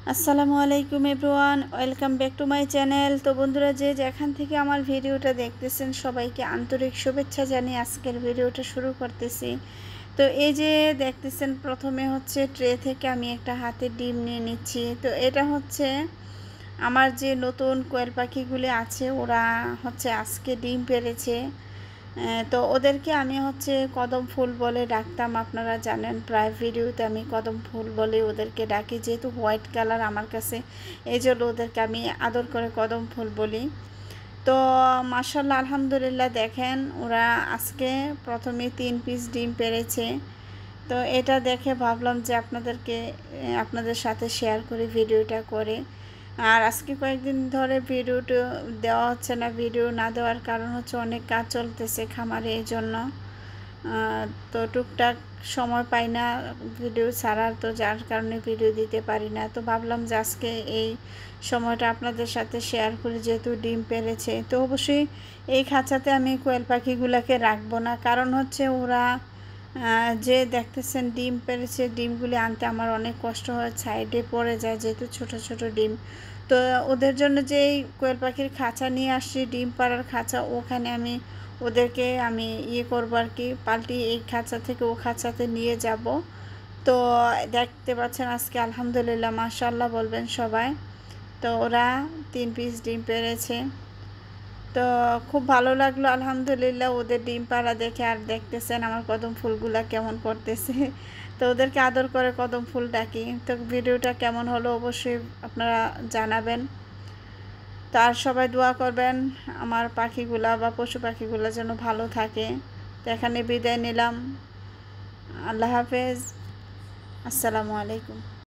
আসসালামু আলাইকুম everyone, welcome back to my channel. তো বন্ধুরা, যে যেখান থেকে আমার ভিডিওটা দেখতেছেন সবাইকে আন্তরিক শুভেচ্ছা জানিয়ে আজকের ভিডিওটা শুরু করতেছি। তো এই যে দেখতেছেন, প্রথমে হচ্ছে ট্রে থেকে আমি একটা হাতের ডিম নিয়ে নিচ্ছি। তো এটা হচ্ছে আমার যে নতুন কোয়েল পাখিগুলি আছে, ওরা হচ্ছে আজকে ডিম পেড়েছে। তো ওদেরকে আমি হচ্ছে কদম ফুল বলে ডাকতাম, আপনারা জানেন, প্রায় ভিডিওতে আমি কদম ফুল বলে ওদেরকে ডাকি, যেহেতু হোয়াইট কালার আমার কাছে, এই জন্য ওদেরকে আমি আদর করে কদম ফুল বলি। তো মাশাআল্লাহ, আলহামদুলিল্লাহ, দেখেন ওরা আজকে প্রথমে 3 পিস ডিম পেড়েছে। তো এটা দেখে ভাবলাম যে আপনাদের সাথে শেয়ার করি ভিডিওটা করে। আর আজকে কয়েকদিন ধরে ভিডিওটা দেওয়া হচ্ছে না, ভিডিও না দেওয়ার কারণ হচ্ছে অনেক কাজ চলতেছে খামারে, এই জন্য তো টুকটাক সময় পাই না ভিডিও ছাড়ার, তো যার কারণে ভিডিও দিতে পারি না। তো ভাবলাম যে আজকে এই সময়টা আপনাদের সাথে শেয়ার করি, যেহেতু ডিম পেড়েছে। তো অবশ্যই এই খাঁচাতে আমি কোয়েল পাখিগুলোকে রাখবো না, কারণ হচ্ছে ওরা যে দেখতেছেন ডিম পেড়েছে, ডিমগুলি আনতে আমার অনেক কষ্ট হয়, সাইডে পড়ে যায় যেহেতু ছোট ছোট ডিম। তো ওদের জন্য যেই কোয়েল পাখির খাঁচা নিয়ে আসছি, ডিম পাড়ার খাঁচা, ওখানে ওদেরকে আমি করবো আর কি, পাল্টি এই খাঁচা থেকে ও খাঁচাতে নিয়ে যাব। তো দেখতে পাচ্ছেন আজকে আলহামদুলিল্লাহ, মাশাআল্লাহ বলবেন সবাই। তো ওরা 3 পিস ডিম পেড়েছে। তো খুব ভালো লাগলো আলহামদুলিল্লাহ ওদের ডিম পাড়া দেখে। আর দেখতেছেন আমার কদম ফুলগুলা কেমন করতেছে। তো ওদেরকে আদর করে কদম ফুল ডাকি। তো ভিডিওটা কেমন হলো অবশ্যই আপনারা জানাবেন। তো আর সবাই দোয়া করবেন আমার পাখিগুলা বা পশু পাখিগুলা যেন ভালো থাকে। তো এখানে বিদায় নিলাম। আল্লাহ হাফেজ, আসসালামু আলাইকুম।